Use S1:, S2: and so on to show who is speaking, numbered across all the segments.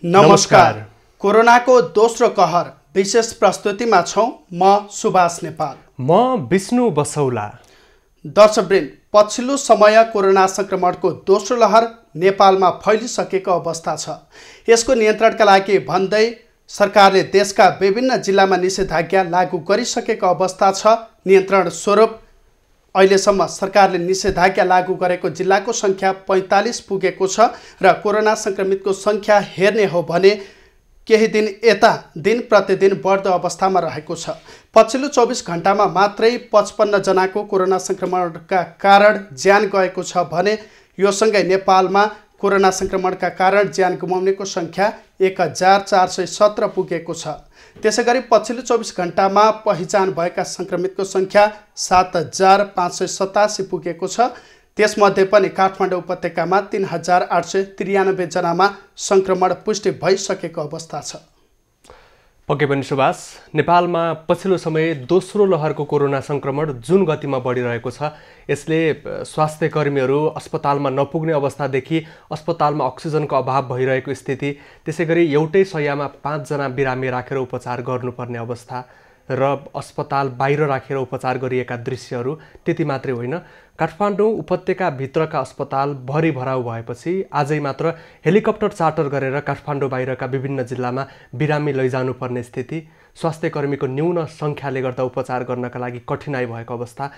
S1: नमस्कार। कोरोनाको दोस्रो कहर विशेष प्रस्तुतिमा छौं। म सुभाष नेपाल।
S2: म विष्णु बसौला।
S1: दर्शकवृन्द, पछिल्लो समय कोरोना संक्रमणको दोस्रो लहर नेपालमा फैलिसकेको अवस्था छ। यसको नियन्त्रणका लागि भन्दै सरकारले देशका विभिन्न जिल्लामा निषेधाज्ञा लागू गरिसकेको अवस्था छ। नियन्त्रण स्वरूप अहिलेसम्म सरकारले निषेधाज्ञा लागू गरेको जिल्लाको संख्या 45 पुगेको छ र कोरोना संक्रमितको संख्या हेर्ने हो भने केही दिन यता दिन प्रतिदिन बढ्दो अवस्थामा रहेको छ। पछिल्लो 24 घण्टामा मात्रै 55 जनाको कोरोना संक्रमणका कारण ज्यान गएको छ भने यो सँगै नेपालमा कोरोना संक्रमणका कारण ज्यान गुमाउनेको संख्या 1417 पुगेको छ। त्यसैगरी पछिल्लो 24 घण्टामा पहिचान भएका संक्रमितको संख्या 7587 पुगेको छ। त्यसमध्ये पनि काठमाडौँ उपत्यकामा 3893 जनामा संक्रमण पुष्टि भइसकेको अवस्था छ।
S2: पक्कै पनि सुभाष, नेपालमा पछिल्लो समय दोस्रो लहरको कोरोना संक्रमण जुन गतिमा बढिरहेको छ, यसले स्वास्थ्य कर्मीहरू अस्पतालमा नपुग्ने अवस्थादेखि अस्पतालमा अक्सिजनको अभाव भइरहेको स्थिति, त्यसैगरी एउटै शय्यामा 5 जना बिरामी राखेर उपचार गर्नुपर्ने अवस्था र अस्पताल बाहिर राखेर उपचार गरिएका दृश्यहरू त्यति मात्रै होइन। काठमाडौँ उपत्यकाभित्रका अस्पताल भरिभराउ भएपछि आजै मात्र हेलिकप्टर चार्टर गरेर काठमाडौँ बाहिरका विभिन्न जिल्लामा बिरामी लैजानुपर्ने स्थिति, स्वास्थ्य कर्मीको न्यून सङ्ख्याले गर्दा उपचार गर्नका लागि कठिनाइ भएको अवस्था,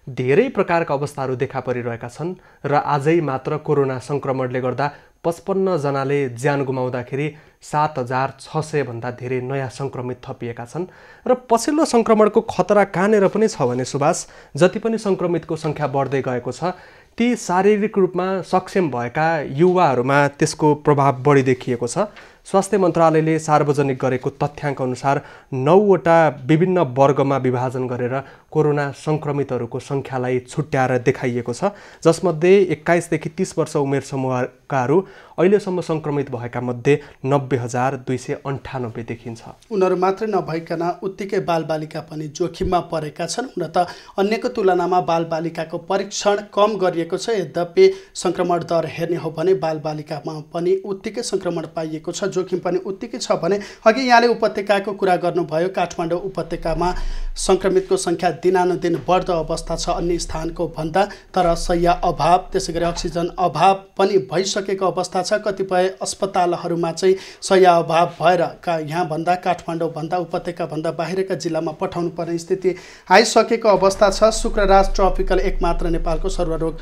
S2: धेरै प्रकारका अवस्थाहरू देखा परिरहेका छन् र आजै मात्र कोरोना सङ्क्रमणले गर्दा 55 जनाले ज्यान गुमाउँदाखेरि 7600 भन्दा धेरै नयाँ सङ्क्रमित थपिएका छन्। र पछिल्लो सङ्क्रमणको खतरा कहाँनिर पनि छ भने सुभाष, जति पनि सङ्क्रमितको सङ्ख्या बढ्दै गएको छ, ती शारीरिक रूपमा सक्षम भएका युवाहरूमा त्यसको प्रभाव बढी देखिएको छ। स्वास्थ्य मन्त्रालयले सार्वजनिक गरेको तथ्याङ्क अनुसार 9वटा विभिन्न वर्गमा विभाजन गरेर कोरोना सङ्क्रमितहरूको सङ्ख्यालाई छुट्याएर देखाइएको छ, जसमध्ये 21 देखि 30 वर्ष उमेर समूहकाहरू अहिलेसम्म सङ्क्रमित भएका मध्ये 90,298 देखिन्छ।
S1: उनीहरू मात्रै नभइकन उत्तिकै बालबालिका पनि जोखिममा परेका छन्। हुन त अन्यको तुलनामा बालबालिकाको परीक्षण कम गरिएको छ, यद्यपि सङ्क्रमण दर हेर्ने हो भने बालबालिकामा पनि उत्तिकै सङ्क्रमण पाइएको छ, जोखिम पनि उत्तिकै छ भने अघि यहाँले उपत्यकाको कुरा गर्नुभयो। काठमाडौँ उपत्यकामा सङ्क्रमितको सङ्ख्या दिनानुदिन बढ्दो अवस्था छ अन्य स्थानको भन्दा, तर शय्या अभाव त्यसैगरी अक्सिजन अभाव पनि भइसकेको अवस्था छ। कतिपय अस्पतालहरूमा चाहिँ शय्या अभाव भएर यहाँभन्दा काठमाडौँभन्दा उपत्यकाभन्दा बाहिरका जिल्लामा पठाउनु पर्ने स्थिति आइसकेको अवस्था छ। शुक्रराज ट्रपिकल एकमात्र नेपालको सर्वरोग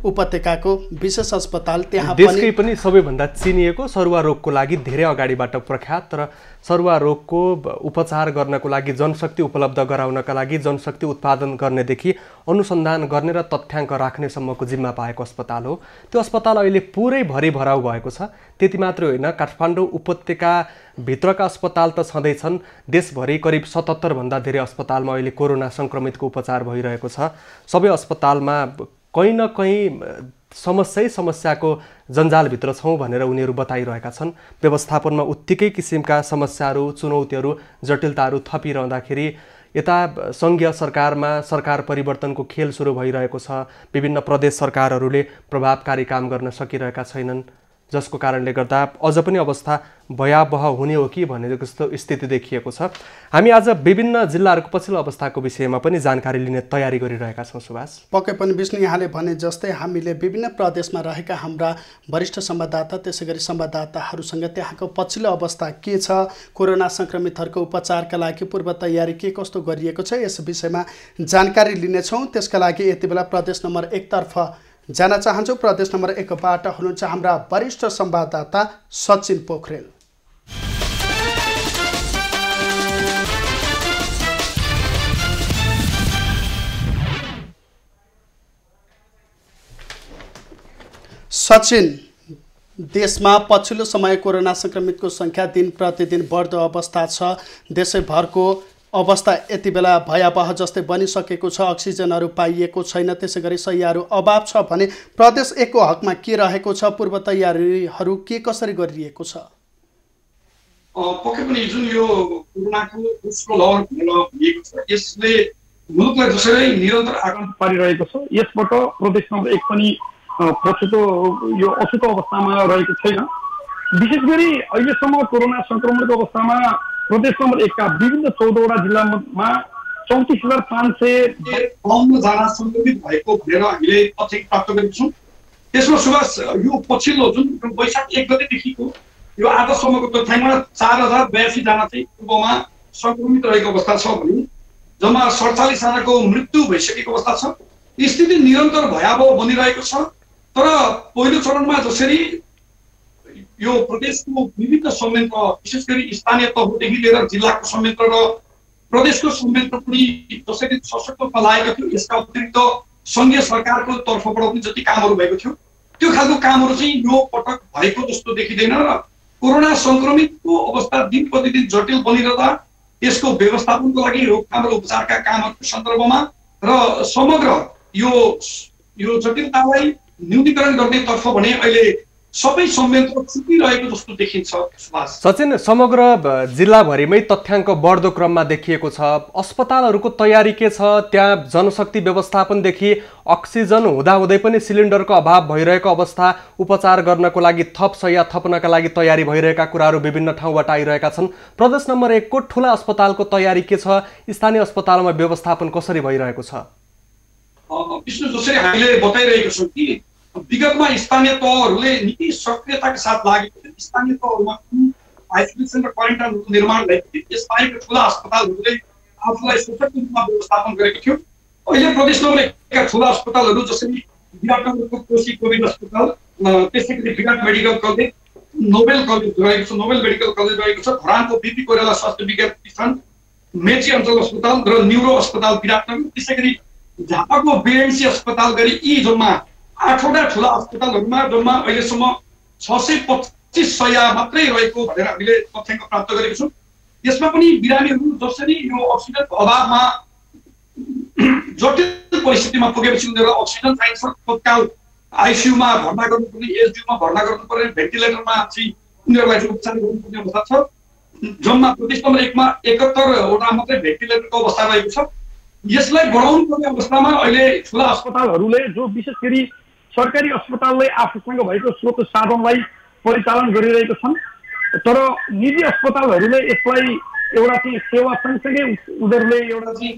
S1: उपत्यकाको विशेष अस्पताल, त्यहाँ
S2: देशकै पनि सबैभन्दा चिनिएको सरुवा रोगको लागि धेरै अगाडिबाट प्रख्यात, तर सरुवा रोगको उपचार गर्नको लागि जनशक्ति उपलब्ध गराउनका लागि जनशक्ति उत्पादन गर्नेदेखि अनुसन्धान गर्ने र तथ्याङ्क राख्नेसम्मको जिम्मा पाएको अस्पताल हो। त्यो अस्पताल अहिले पुरै भरिभराउ भएको छ। त्यति मात्रै होइन, काठमाडौँ उपत्यकाभित्रका अस्पताल त छँदैछन्, देशभरि करिब 77 भन्दा धेरै अस्पतालमा अहिले कोरोना सङ्क्रमितको उपचार भइरहेको छ। सबै अस्पतालमा कहीँ न कहीँ समस्याको जन्जालभित्र छौँ भनेर उनीहरू बताइरहेका छन्। व्यवस्थापनमा उत्तिकै किसिमका समस्याहरू, चुनौतीहरू, जटिलताहरू थपिरहँदाखेरि यता सङ्घीय सरकारमा सरकार परिवर्तनको खेल सुरु भइरहेको छ। विभिन्न प्रदेश सरकारहरूले प्रभावकारी काम गर्न सकिरहेका छैनन्, जसको कारणले गर्दा अझ पनि अवस्था भयावह हुने हो कि भन्ने जस्तो स्थिति देखिएको छ। हामी आज विभिन्न जिल्लाहरूको पछिल्लो अवस्थाको विषयमा पनि जानकारी लिने तयारी गरिरहेका छौँ सुभाष।
S1: पक्कै पनि विष्णु, यहाँले भने जस्तै हामीले विभिन्न प्रदेशमा रहेका हाम्रा वरिष्ठ संवाददाता त्यसैगरी संवाददाताहरूसँग त्यहाँको पछिल्लो अवस्था के छ, कोरोना सङ्क्रमितहरूको उपचारका लागि पूर्व तयारी के कस्तो गरिएको छ, यस विषयमा जानकारी लिनेछौँ। त्यसका लागि यति बेला प्रदेश नम्बर 1 तर्फ जान चाहन्छु। प्रदेश नम्बर 1 बाट हुनुहुन्छ हाम्रा वरिष्ठ संवाददाता सचिन पोखरेल। सचिन, देशमा पछिल्लो समय कोरोना सङ्क्रमितको सङ्ख्या दिन प्रतिदिन बढ्दो अवस्था छ। देशैभरको अवस्था यति बेला भयावह जस्तै बनिसकेको छ। अक्सिजनहरू पाइएको छैन, त्यसै गरी शय्याहरू अभाव छ भने प्रदेश 1 को हकमा के रहेको छ, पूर्व तयारीहरू के कसरी गरिएको छ?
S3: पक्कै पनि जुन यो कोरोनाको दोस्रो लहर भइएको छ, यसले मुलुकलाई जसरी निरन्तर आक्रान्त पारिरहेको छ, यसबाट प्रदेश नम्बर 1 पनि पछुतो यो अछुतो अवस्थामा रहेको छैन।
S4: विशेष गरी अहिलेसम्म कोरोना संक्रमणको अवस्थामा प्रदेश नम्बर 1 का विभिन्न 14वटा जिल्लामा
S3: 34,552 जना संक्रमित भएको भनेर हामीले तथ्य प्राप्त गरेका छौँ। त्यसमा सुभाष यो पछिल्लो जुन वैशाख 1 गतेदेखिको यो आजसम्मको तथ्याङ्कमा 4082 जना चाहिँ पूर्वमा संक्रमित रहेको अवस्था छ भने जम्मा 47 जनाको मृत्यु भइसकेको अवस्था छ। स्थिति निरन्तर भयावह बनिरहेको छ। तर पहिलो चरणमा जसरी यो प्रदेशको विभिन्न संयन्त्र विशेष गरी स्थानीय तहदेखि लिएर जिल्लाको संयन्त्र र प्रदेशको संयन्त्र पनि जसरी सशक्त रूपमा लागेको थियो, यसका अतिरिक्त संघीय सरकारको तर्फबाट पनि जति कामहरू भएको थियो त्यो खालको कामहरू चाहिँ यो पटक भएको जस्तो देखिँदैन र कोरोना संक्रमितको अवस्था दिन प्रतिदिन जटिल बनिरहँदा यसको व्यवस्थापनको लागि रोकथाम र उपचारका कामहरूको सन्दर्भमा र समग्र यो जटिलतालाई न्यूनीकरण गर्नेतर्फ भने अहिले सबै संयन्त्र छुटिरहेको जस्तो देखिन्छ।
S2: सचिन, समग्र जिल्लाभरिमै तथ्याङ्क बढ्दो क्रममा देखिएको छ। अस्पतालहरूको तयारी के छ? त्यहाँ जनशक्ति व्यवस्थापनदेखि अक्सिजन हुँदाहुँदै पनि सिलिन्डरको अभाव भइरहेको अवस्था, उपचार गर्नको लागि थप शय्या थप्नका लागि तयारी भइरहेका कुराहरू विभिन्न ठाउँबाट आइरहेका छन्। प्रदेश नम्बर 1 को ठुला अस्पतालको तयारी के छ? स्थानीय अस्पतालमा व्यवस्थापन कसरी भइरहेको छ?
S3: विष्णु, जसरी हामीले बताइरहेको छौँ कि विगतमा स्थानीय तहहरूले निकै सक्रियताका साथ लागेको थियो। स्थानीय तहहरूमा आइसोलेसन र क्वारेन्टाइनहरूको निर्माण भएको थियो। यसबाहेक ठुला अस्पतालहरूले आफूलाई सशक्त रूपमा व्यवस्थापन गरेको थियो। अहिले प्रदेश नम्बर 1 का ठुला अस्पतालहरू जसरी विराटनगरको कोशी कोभिड अस्पताल, त्यसै गरी विराट मेडिकल कलेज, नोबेल कलेज रहेको छ, नोबेल मेडिकल कलेज रहेको छ, धरानको बीपी कोइराला स्वास्थ्य विज्ञान प्रतिष्ठान, मेची अञ्चल अस्पताल र न्युरो अस्पताल विराटनगर, त्यसै गरी झापाको बीएमसी अस्पताल गरी यी जम्मा 8वटा ठुला अस्पतालहरूमा जम्मा अहिलेसम्म 625 शय्या मात्रै रहेको भनेर हामीले तथ्याङ्क प्राप्त गरेको छौँ। यसमा पनि बिरामीहरू जसरी यो अक्सिजनको अभावमा जटिल परिस्थितिमा पुगेपछि उनीहरूलाई अक्सिजन चाहिन्छ, तत्काल आइसियूमा भर्ना गर्नुपर्ने, एसडियूमा भर्ना गर्नुपर्ने, भेन्टिलेटरमा चाहिँ उनीहरूलाई चाहिँ उपचार गर्नुपर्ने अवस्था छ। जम्मा प्रदेश नम्बर 1 मा 71वटा मात्रै भेन्टिलेटरको अवस्था रहेको छ। यसलाई बढाउनु पर्ने अवस्थामा अहिले
S4: ठुला अस्पतालहरूले जो विशेष गरी सरकारी अस्पतालले आफूसँग भएको स्रोत साधनलाई परिचालन गरिरहेको छन्, तर निजी अस्पतालहरूले यसलाई एउटा चाहिँ सेवा सँगसँगै उनीहरूले एउटा चाहिँ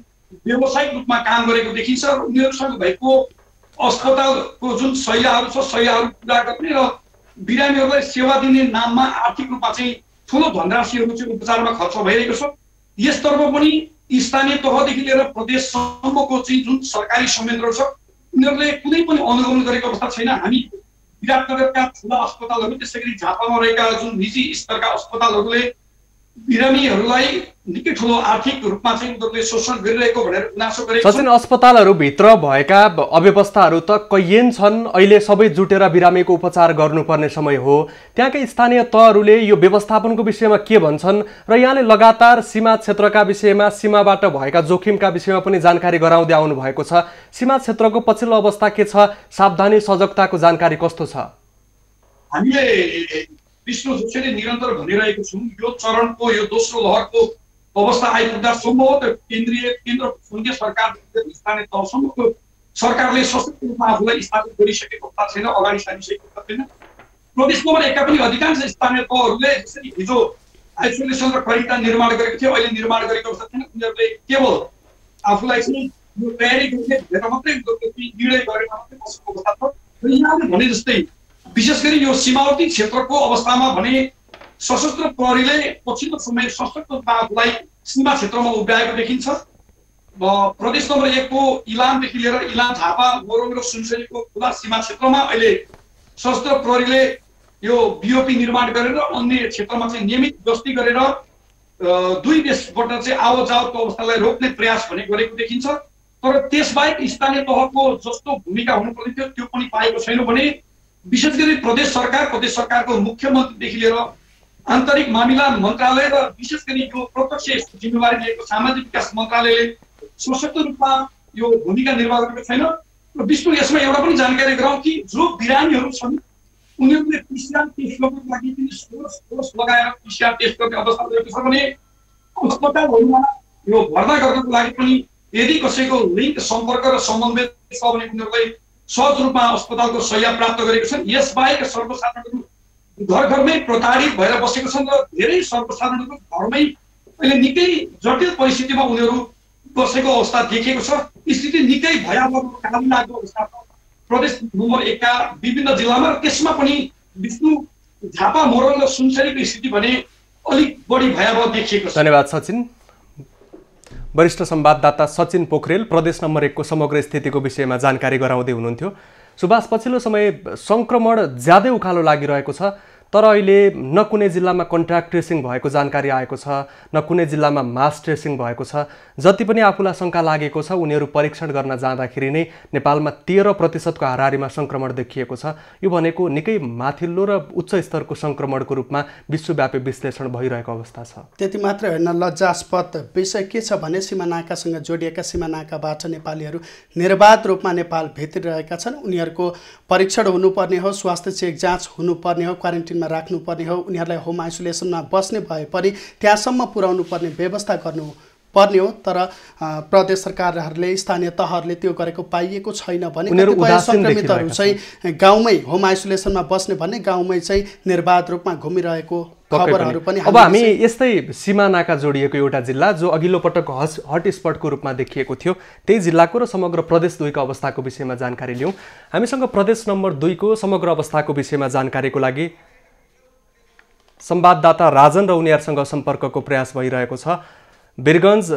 S3: व्यावसायिक रूपमा काम गरेको देखिन्छ र उनीहरूसँग भएको अस्पतालको जुन शैय्याहरू छ, शैय्याहरू पुरा गर्ने र बिरामीहरूलाई सेवा दिने नाममा आर्थिक रूपमा चाहिँ ठुलो धनराशिहरू चाहिँ उपचारमा खर्च भइरहेको छ। यसतर्फ पनि स्थानीय तहदेखि लिएर प्रदेशसम्मको चाहिँ जुन सरकारी संयन्त्र छ उनीहरूले कुनै पनि अनुगमन गरेको अवस्था छैन। हामी विराटनगरका ठुला अस्पतालहरू, त्यसै गरी झापामा रहेका जुन निजी स्तरका अस्पतालहरूले बिरामीहरूलाई निकै ठुलो आर्थिक रूपमा चाहिँ उनीहरूले शोषण गरिरहेको भनेर गुनासो गरेको छ।
S2: सचिन, अस्पतालहरूभित्र भएका अव्यवस्थाहरू त कैयन छन्। अहिले सबै जुटेर बिरामीको उपचार गर्नुपर्ने समय हो। त्यहाँका स्थानीय तहहरूले यो व्यवस्थापनको विषयमा के भन्छन् र यहाँले लगातार सीमा क्षेत्रका विषयमा, सीमाबाट भएका जोखिमका विषयमा पनि जानकारी गराउँदै आउनु भएको छ। सीमा क्षेत्रको पछिल्लो अवस्था के छ? सावधानी सजगताको जानकारी कस्तो छ?
S3: हामीले विष्णु जसरी निरन्तर भनिरहेको छौँ, यो चरणको यो दोस्रो लहरको अवस्था आइपुग्दा सम्भवतः केन्द्र संघीय सरकार स्थानीय तहसम्मको सरकारले सशक्त रूपमा आफूलाई स्थापित गरिसकेको अवस्था छैन, अगाडि सारिसकेको अवस्था छैन। प्रदेश नम्बर 1 का पनि अधिकांश स्थानीय तहहरूले जसरी हिजो आइसोलेसन र क्वारेन्टाइन निर्माण गरेको थियो, अहिले निर्माण गरेको अवस्था छैन। उनीहरूले केवल आफूलाई चाहिँ यो तयारी गर्ने भनेर मात्रै निर्णय गरेर मात्रै बसेको अवस्था छ। र यहाँले भने जस्तै विशेष गरी यो सीमावर्ती क्षेत्रको अवस्थामा भने सशस्त्र प्रहरीले पछिल्लो समय सशक्त रूपमा आफूलाई सीमा क्षेत्रमा उभ्याएको देखिन्छ। प्रदेश नम्बर 1 को इलामदेखि लिएर इलाम, झापा, मोरङ र सुनसरीको खुला सीमा क्षेत्रमा अहिले सशस्त्र प्रहरीले यो बीओपी निर्माण गरेर अन्य क्षेत्रमा चाहिँ नियमित गस्ती गरेर दुई देशबाट चाहिँ आवत-जावतको अवस्थालाई रोक्ने प्रयास भने गरेको देखिन्छ। तर त्यसबाहेक स्थानीय तहको जस्तो भूमिका हुनुपर्ने थियो त्यो पनि पाएको छैन भने विशेष गरी प्रदेश सरकारको मुख्यमन्त्रीदेखि लिएर आन्तरिक मामिला मन्त्रालय र विशेष गरी यो प्रत्यक्ष जिम्मेवारी लिएको सामाजिक विकास मन्त्रालयले सशक्त रूपमा यो भूमिका निर्वाह गरेको छैन। र विष्णु, यसमा एउटा पनि जानकारी गराउँ कि जो बिरामीहरू छन् उनीहरूले पीसीआर टेस्ट गर्नको लागि पनि सोर्स लगाएर पीसीआर टेस्ट गर्ने अवस्था रहेको छ भने अस्पतालहरूमा यो भर्ना गर्नको लागि पनि यदि कसैको लिङ्क, सम्पर्क र समन्वय छ भने उनीहरूलाई सहज रूपमा अस्पतालको शय्या प्राप्त गरेको छन्। यसबाहेक सर्वसाधारणहरू घर घरमै प्रताडित भएर बसेका छन् र धेरै सर्वसाधारणको घरमै अहिले निकै जटिल परिस्थितिमा उनीहरू बसेको अवस्था देखिएको छ। स्थिति निकै भयावह काबु लागेको अवस्था छ प्रदेश नम्बर 1 का विभिन्न जिल्लामा। त्यसमा पनि विष्णु झापा मोरङ र सुनसरीको स्थिति भने अलिक बढी भयावह देखिएको छ।
S2: धन्यवाद सचिन। वरिष्ठ संवाददाता सचिन पोखरेल प्रदेश नम्बर 1 को समग्र स्थितिको विषयमा जानकारी गराउँदै हुनुहुन्थ्यो। सुभाष, पछिल्लो समय संक्रमण ज्यादै उकालो लागिरहेको छ, तर अहिले न कुनै जिल्लामा कन्ट्याक्ट ट्रेसिङ भएको जानकारी आएको छ, न कुनै जिल्लामा मास ट्रेसिङ भएको छ। जति पनि आफूलाई शङ्का लागेको छ उनीहरू परीक्षण गर्न जाँदाखेरि नै नेपालमा 13% को हाराहारीमा संक्रमण देखिएको छ। यो भनेको निकै माथिल्लो र उच्च स्तरको संक्रमणको रूपमा विश्वव्यापी विश्लेषण भइरहेको अवस्था छ।
S1: त्यति मात्र होइन, लज्जास्पद विषय के छ भने सीमानाकासँग जोडिएका सीमानाकाबाट नेपालीहरू निर्बाध रूपमा नेपाल भित्रिरहेका छन्। उनीहरूको परीक्षण हुनुपर्ने हो, स्वास्थ्य चेक जाँच हुनुपर्ने हो, क्वारेन्टिनमा राख्नुपर्ने हो, उनीहरूलाई होम आइसोलेसनमा बस्ने भए पनि त्यहाँसम्म पुर्याउनु पर्ने व्यवस्था गर्नुपर्ने हो। तर प्रदेश सरकारहरूले स्थानीय तहहरूले त्यो गरेको पाइएको छैन भने कतिपय संक्रमितहरू चाहिँ गाउँमै होम आइसोलेसनमा बस्ने भन्ने गाउँमै चाहिँ निर्बाध रूपमा घुमिरहेको खबरहरू पनि।
S2: अब हामी यस्तै सीमानाका जोडिएको एउटा जिल्ला जो अघिल्लो पटक हटस्पटको रूपमा देखिएको थियो त्यही जिल्लाको र समग्र प्रदेश 2 को अवस्थाको विषयमा जानकारी लियौँ। हामीसँग प्रदेश नम्बर 2 को समग्र अवस्थाको विषयमा जानकारीको लागि संवाददाता राजन रौनियारसँग सम्पर्कको प्रयास भइरहेको छ। वीरगञ्ज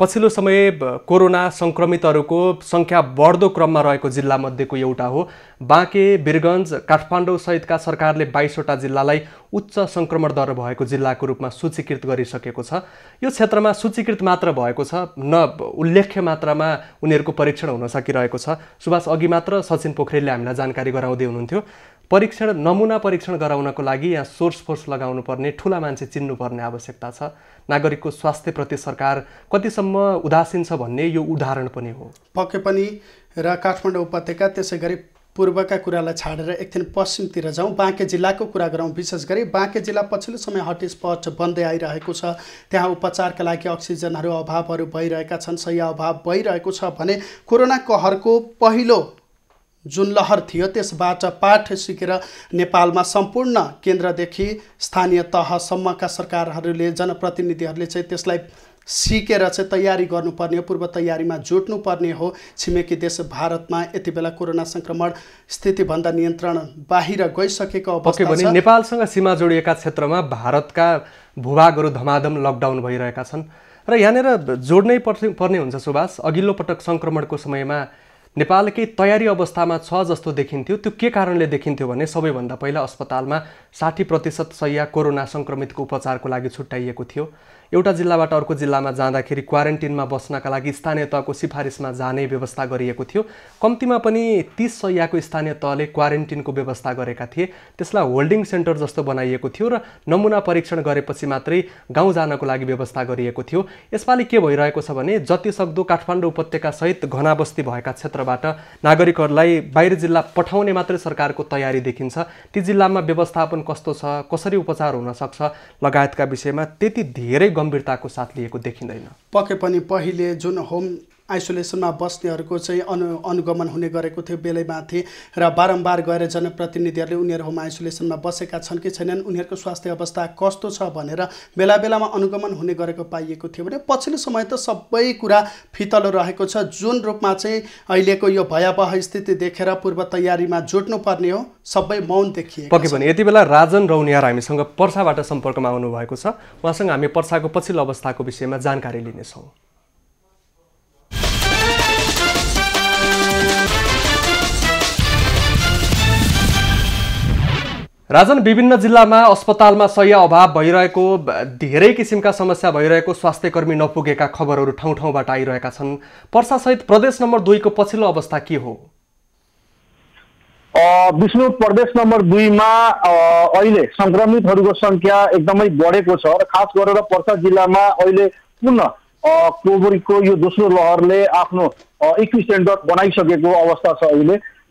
S2: पछिल्लो समय कोरोना संक्रमितहरूको संख्या बढ्दो क्रममा रहेको जिल्ला मध्येको एउटा हो। बाँके, वीरगञ्ज, काठमाडौँ सहितका सरकारले 22 वटा जिल्लालाई उच्च संक्रमण दर भएको जिल्लाको रूपमा सूचीकृत गरिसकेको छ। यो क्षेत्रमा सूचीकृत मात्र भएको छ, न उल्लेख्य मात्रामा उनीहरूको परीक्षण हुन सकिरहेको छ। सुभाष, अघि मात्र सचिन पोखरेलले हामीलाई जानकारी गराउँदै हुनुहुन्थ्यो नमुना परीक्षण गराउनको लागि यहाँ सोर्स फोर्स लगाउनु पर्ने, ठुला मान्छे चिन्नुपर्ने आवश्यकता छ। नागरिकको स्वास्थ्यप्रति सरकार कतिसम्म उदासीन छ भन्ने यो उदाहरण पनि हो।
S1: पक्कै पनि। र काठमाडौँ उपत्यका त्यसै गरी पूर्वका कुरालाई छाडेर एकछिन पश्चिमतिर जाउँ, बाँके जिल्लाको कुरा गरौँ। विशेष गरी बाँके जिल्ला पछिल्लो समय हटस्पट बन्दै आइरहेको छ। त्यहाँ उपचारका लागि अक्सिजनहरू अभावहरू भइरहेका छन्, शय्या अभाव भइरहेको छ भने कोरोना कहरको पहिलो जुन लहर थियो त्यसबाट पाठ सिकेर नेपालमा सम्पूर्ण केन्द्रदेखि स्थानीय तहसम्मका सरकारहरूले, जनप्रतिनिधिहरूले चाहिँ त्यसलाई सिकेर चाहिँ तयारी गर्नुपर्ने हो, पूर्व तयारीमा जुट्नुपर्ने हो। छिमेकी देश भारतमा यति बेला कोरोना संक्रमण स्थितिभन्दा नियन्त्रण बाहिर गइसकेको अवस्था छ।
S2: नेपालसँग सीमा जोडिएका क्षेत्रमा भारतका भूभागहरू धमाधम लकडाउन भइरहेका छन् र यहाँनिर जोड्नै पर्ने हुन्छ। सुभाष, अघिल्लो पटक संक्रमणको समयमा नेपाल केही तयारी अवस्थामा छ जस्तो देखिन्थ्यो। त्यो के कारणले देखिन्थ्यो भने सबैभन्दा पहिला अस्पतालमा 60% शय्या कोरोना संक्रमितको उपचारको लागि छुट्याइएको थियो। एउटा जिल्लाबाट अर्को जिल्लामा जाँदाखेरि क्वारेन्टिनमा बस्नका लागि स्थानीय तहको सिफारिसमा जाने व्यवस्था गरिएको थियो। कम्तीमा पनि 30 शय्याको स्थानीय तहले क्वारेन्टिनको व्यवस्था गरेका थिए। त्यसलाई होल्डिङ सेन्टर जस्तो बनाइएको थियो र नमुना परीक्षण गरेपछि मात्रै गाउँ जानको लागि व्यवस्था गरिएको थियो। यसपालि के भइरहेको छ भने जति सक्दो काठमाडौँ उपत्यका सहित घना बस्ती भएका क्षेत्रबाट नागरिकहरूलाई बाहिर जिल्ला पठाउने मात्रै सरकारको तयारी देखिन्छ। ती जिल्लामा व्यवस्थापन कस्तो छ, कसरी उपचार हुन सक्छ लगायतका विषयमा त्यति धेरै गम्भीरताको साथ लिएको देखिँदैन।
S1: पक्कै पनि पहिले जुन होम आइसोलेसनमा बस्नेहरूको चाहिँ अनुगमन हुने गरेको थियो बेलैमाथि र बारम्बार गएर जनप्रतिनिधिहरूले उनीहरू होम आइसोलेसनमा बसेका छन् कि छैनन्, उनीहरूको स्वास्थ्य अवस्था कस्तो छ भनेर बेला बेलामा अनुगमन हुने गरेको पाइएको थियो भने पछिल्लो समय त सबै कुरा फितलो रहेको छ। जुन रूपमा चाहिँ अहिलेको यो भयावह स्थिति देखेर पूर्व तयारीमा जुट्नुपर्ने हो, सबै मौन देखिएको छ।
S2: पक्कै पनि यति बेला राजन रौनियार हामीसँग पर्साबाट सम्पर्कमा आउनुभएको छ। उहाँसँग हामी पर्साको पछिल्लो अवस्थाको विषयमा जानकारी लिनेछौँ। राजन, विभिन्न जिल्लामा अस्पतालमा शय्या अभाव भइरहेको, धेरै किसिमका समस्या भइरहेको, स्वास्थ्यकर्मी नपुगेका खबरहरू ठाउँ ठाउँबाट आइरहेका छन्। पर्सासहित प्रदेश नम्बर 2 को पछिल्लो अवस्था के हो?
S4: विष्णु, प्रदेश नम्बर 2 मा अहिले संक्रमितहरूको संख्या एकदमै बढेको छ र खास गरेर पर्सा जिल्लामा अहिले पुनः कोभिडको यो दोस्रो लहरले आफ्नो इक्विसेन्टर बनाइसकेको अवस्था छ।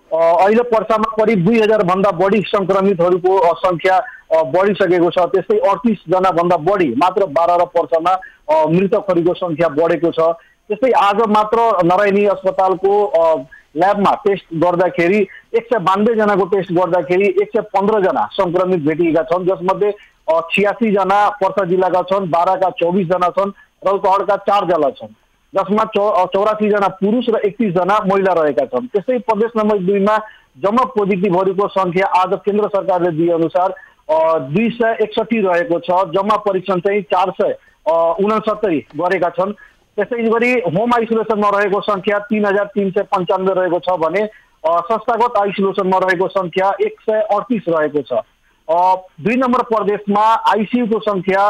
S4: अहिले पर्सामा करिब 2000 भन्दा बढी संक्रमितहरूको संख्या बढिसकेको छ। त्यस्तै 38 जना भन्दा बढी मात्र 12 र पर्सामा मृतकहरूको संख्या बढेको छ। त्यस्तै आज मात्र नारायणी अस्पतालको
S5: ल्याबमा टेस्ट गर्दाखेरि 192 जनाको टेस्ट गर्दाखेरि 115 जना संक्रमित भेटिएका छन्, जसमध्ये 86 जना पर्सा जिल्लाका छन्, बाराका 24 जना छन्, रौतहटका 4 जना छन्, जसमा 84 जना पुरुष र 31 जना महिला रहेका छन्। त्यस्तै प्रदेश नम्बर 2 मा जम्मा पोजिटिभहरूको संख्या आज केन्द्र सरकारले दिए अनुसार 261 रहेको छ। जम्मा परीक्षण चाहिँ 469 गरेका छन्। त्यसै गरी होम आइसोलेसनमा रहेको संख्या 3395 रहेको छ भने संस्थागत आइसोलेसनमा रहेको संख्या 138 रहेको छ। 2 नम्बर प्रदेशमा आइसियुको संख्या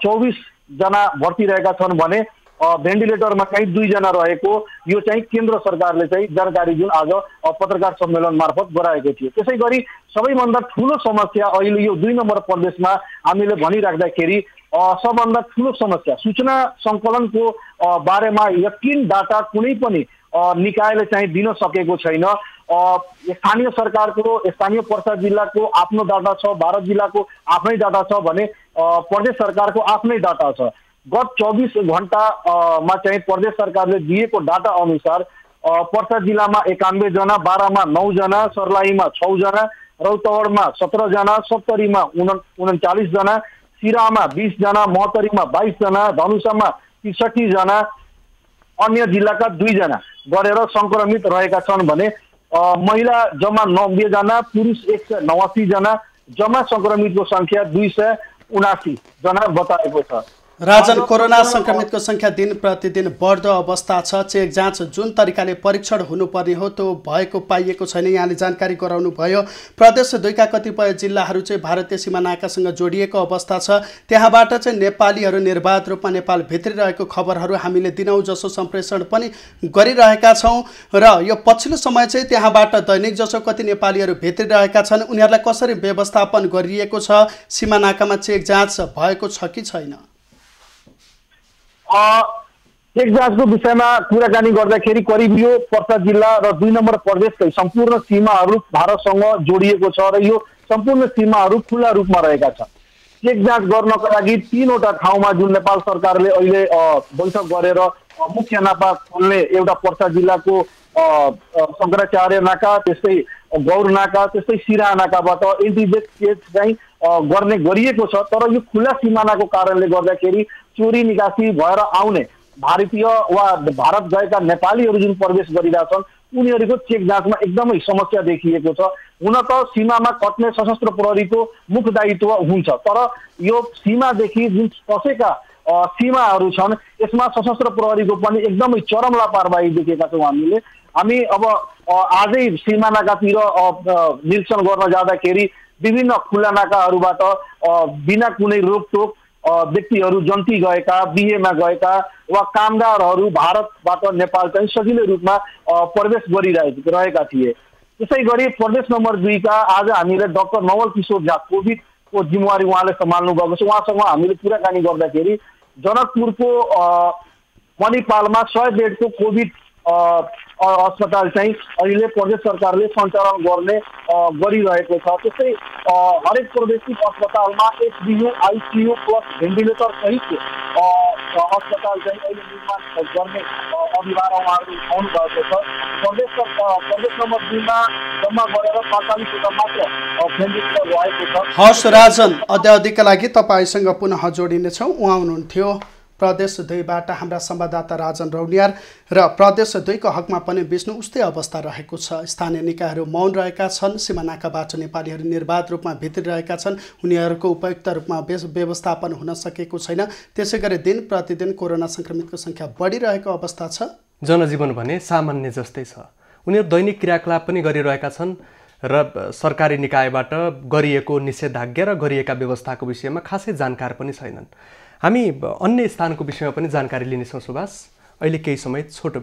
S5: 24 जना भर्ती रहेका छन् भने भेन्टिलेटरमा चाहिँ 2 जना रहेको यो चाहिँ केन्द्र सरकारले चाहिँ जानकारी जुन आज पत्रकार सम्मेलन मार्फत गराएको थियो। त्यसै गरी सबैभन्दा ठूलो समस्या अहिले यो 2 नम्बर प्रदेशमा हामीले भनिराख्दाखेरि सबभन्दा ठूलो समस्या सूचना सङ्कलनको बारेमा यकिन डाटा कुनै पनि निकायले चाहिँ दिन सकेको छैन। स्थानीय सरकारको स्थानीय पर्सा जिल्लाको आफ्नो डाटा छ, भारत जिल्लाको आफ्नै डाटा छ भने प्रदेश सरकारको आफ्नै डाटा छ। गत 24 घण्टामा चाहिँ प्रदेश सरकारले दिएको डाटा अनुसार पर्सा जिल्लामा 91 जना, बारामा 9 जना, सर्लाहीमा 6 जना, रौतहटमा 17 जना, सप्तरीमा 39 जना, सिराहामा 20 जना, महोत्तरीमा 22 जना, धनुषामा 63 जना, अन्य जिल्लाका 2 जना गरेर संक्रमित रहेका छन् भने महिला जम्मा 90 जना, पुरुष 189 जना, जम्मा संक्रमितको संख्या 279 जना बताएको छ।
S1: राजन, कोरोना संक्रमितको संख्या दिन प्रतिदिन बढ्दो अवस्था छ। चेक जाँच जुन तरिकाले परीक्षण हुनुपर्ने हो त्यो भएको पाइएको छैन, यहाँले जानकारी गराउनु भयो। प्रदेश 2 का कतिपय जिल्लाहरू चाहिँ भारतीय सीमा नाकासँग जोडिएको अवस्था छ। त्यहाँबाट चाहिँ नेपालीहरू निर्बाध रूपमा नेपाल भित्रिरहेको खबरहरू हामीले दिनौँ जसो सम्प्रेषण पनि गरिरहेका छौँ र यो पछिल्लो समय चाहिँ त्यहाँबाट दैनिक जसो कति नेपालीहरू भित्रिरहेका छन्, उनीहरूलाई कसरी व्यवस्थापन गरिएको छ? सीमा नाकामा चेक जाँच भएको छ कि छैन?
S5: चेक जाँचको विषयमा कुराकानी गर्दाखेरि करिब यो पर्सा जिल्ला र 2 नम्बर प्रदेशकै सम्पूर्ण सीमाहरू भारतसँग जोडिएको छ र यो सम्पूर्ण सीमाहरू खुला रूपमा रहेका छन्। चेक जाँच गर्नका लागि 3वटा ठाउँमा जुन नेपाल सरकारले अहिले बैठक गरेर मुख्य नाका खोल्ने एउटा पर्सा जिल्लाको शङ्कराचार्य नाका, त्यस्तै गौर नाका, त्यस्तै सिराहा नाकाबाट एन्टिजेट टेस्ट चाहिँ गर्ने गरिएको छ। तर यो खुला सिमानाको कारणले गर्दाखेरि चोरी निकासी भएर आउने भारतीय वा भारत गएका नेपालीहरू जुन प्रवेश गरिरहेछन् उनीहरूको चेक जाँचमा एकदमै समस्या देखिएको छ। हुन त सीमामा कट्ने सशस्त्र प्रहरीको मुख्य दायित्व हुन्छ, तर यो सीमादेखि जुन पसेका सीमाहरू छन् यसमा सशस्त्र प्रहरीको पनि एकदमै चरम लापरवाही देखेका छौँ हामी अब आजै सीमा नाकातिर निरीक्षण गर्न जाँदाखेरि विभिन्न खुला नाकाहरूबाट बिना कुनै रोकटोक व्यक्तिहरू जन्ती गएका, बिहेमा गएका वा कामदारहरू भारतबाट नेपाल चाहिँ सजिलै रूपमा प्रवेश गरिरहेका थिए। त्यसै गरी प्रदेश नम्बर 2 का आज हामीले डाक्टर नवल किशोर झा कोभिडको जिम्मेवारी उहाँले सम्हाल्नु भएको छ। उहाँसँग हामीले कुराकानी गर्दाखेरि जनकपुरको मणिपालमा 100 बेडको कोभिड अस्पताल चाहिँ अहिले प्रदेश सरकारले सञ्चालन गर्ने गरिरहेको छ। त्यस्तै हरेक प्रदेशिक अस्पतालमा एचडियू, आइसियू प्लस भेन्टिलेटर सहित अस्पताल चाहिँ अहिले निर्माण गर्ने अभियान उहाँहरूले उठाउनु भएको छ। प्रदेश नम्बर 2 मा जम्मा गरेर 45वटा मात्र भेन्टिलेटर रहेको छ।
S1: हस् राजन, अद्यावधिका लागि तपाईँसँग पुनः जोडिनेछौँ। उहाँ हुनुहुन्थ्यो प्रदेश 2 बाट हाम्रा संवाददाता राजन रौनियार र प्रदेश 2 को हकमा पनि विष्णु उस्तै अवस्था रहेको छ। स्थानीय निकायहरू मौन रहेका छन्, सीमा नाकाबाट नेपालीहरू निर्बाध रूपमा भित्रिरहेका छन्, उनीहरूको उपयुक्त रूपमा व्यवस्थापन हुन सकेको छैन। त्यसै गरी दिन प्रतिदिन कोरोना संक्रमितको संख्या बढिरहेको अवस्था छ।
S2: जनजीवन भने सामान्य जस्तै छ। उनीहरू दैनिक क्रियाकलाप पनि गरिरहेका छन् र सरकारी निकायबाट गरिएको निषेधाज्ञा र गरिएका व्यवस्थाको विषयमा खासै जानकार पनि छैनन्। हामी अन्य स्थानको विषयमा पनि जानकारी लिनेछौँ। सुभाष, अहिले केही समय छोटो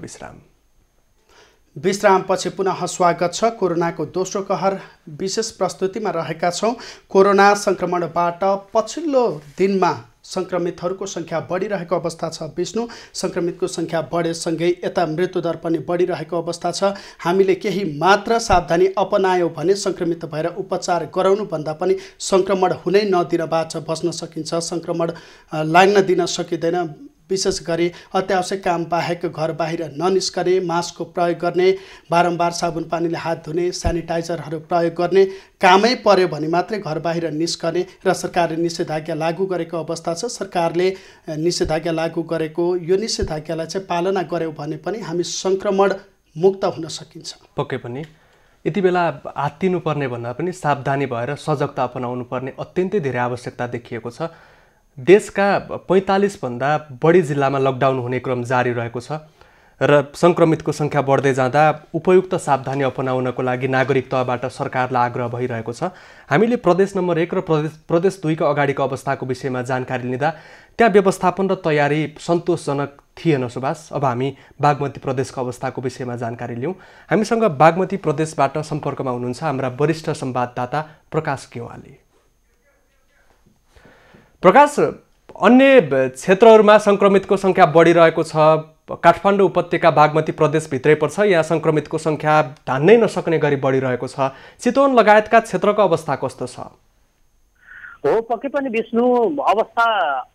S1: विश्रामपछि पुनः स्वागत छ। कोरोनाको दोस्रो कहर विशेष प्रस्तुतिमा रहेका छौँ। कोरोना संक्रमणबाट पछिल्लो दिनमा संक्रमितहरूको संख्या बढिरहेको अवस्था छ। विष्णु, संक्रमितको संख्या बढेसँगै यता मृत्युदर पनि बढिरहेको अवस्था छ। हामीले केही मात्र सावधानी अपनायौँ भने संक्रमित भएर उपचार गराउनुभन्दा पनि संक्रमण हुनै नदिनबाट बच्न सकिन्छ। संक्रमण लाग्न दिन सकिँदैन। विशेष गरी अत्यावश्यक काम बाहेक घर बाहिर ननिस्कने, मास्कको प्रयोग गर्ने, बारम्बार साबुन पानीले हात धुने, सेनिटाइजरहरू प्रयोग गर्ने, कामै पर्यो भने मात्रै घर बाहिर निस्कने र सरकारले निषेधाज्ञा लागू गरेको अवस्था छ। सरकारले निषेधाज्ञा लागू गरेको यो निषेधाज्ञालाई चाहिँ पालना गर्यो भने पनि हामी सङ्क्रमण मुक्त हुन सकिन्छ।
S2: पक्कै पनि यति बेला आत्तिनुपर्ने भन्दा पनि सावधानी भएर सजगता अपनाउनु पर्ने अत्यन्तै धेरै आवश्यकता देखिएको छ। देशका 45 भन्दा बढी जिल्लामा लकडाउन हुने क्रम जारी रहेको छ र सङ्क्रमितको सङ्ख्या बढ्दै जाँदा उपयुक्त सावधानी अपनाउनको लागि नागरिक तहबाट सरकारलाई आग्रह भइरहेको छ। हामीले प्रदेश नम्बर 1 र प्रदेश 2 का अगाडिको अवस्थाको विषयमा जानकारी लिँदा त्यहाँ व्यवस्थापन र तयारी सन्तोषजनक थिएन सुभाष। अब हामी बागमती प्रदेशको अवस्थाको विषयमा जानकारी लियौँ। हामीसँग बागमती प्रदेशबाट सम्पर्कमा हुनुहुन्छ हाम्रा वरिष्ठ संवाददाता प्रकाश गेवाली। प्रकाश, अन्य क्षेत्रहरूमा सङ्क्रमितको सङ्ख्या बढिरहेको छ। काठमाडौँ उपत्यका बागमती प्रदेशभित्रै पर्छ, यहाँ सङ्क्रमितको सङ्ख्या धान्नै नसक्ने गरी बढिरहेको छ। चितवन लगायतका क्षेत्रको अवस्था कस्तो छ?
S6: हो, पक्कै पनि विष्णु, अवस्था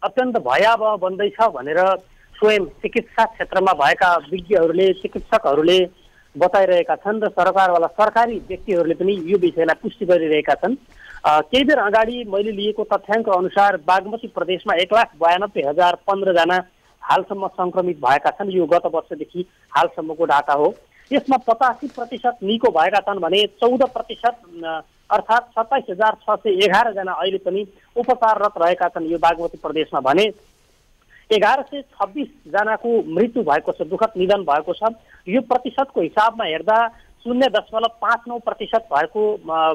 S6: अत्यन्त भयावह बन्दैछ भनेर स्वयं चिकित्सा क्षेत्रमा भएका विज्ञहरूले, चिकित्सकहरूले बताइरहेका छन् र सरकारी व्यक्तिहरूले पनि यो विषयलाई पुष्टि गरिरहेका छन्। केही बेर अगाडि मैले लिएको तथ्याङ्क अनुसार बागमती प्रदेशमा 1,92,015 जना हालसम्म सङ्क्रमित भएका छन्। यो गत वर्षदेखि हालसम्मको डाटा हो। यसमा 85% निको भएका छन् भने 14% अर्थात् 27,611 जना अहिले पनि उपचाररत रहेका छन् यो बागमती प्रदेशमा भने 1126 जनाको मृत्यु भएको छ, दुःखद निधन भएको छ। यो प्रतिशतको हिसाबमा हेर्दा 0.59% भएको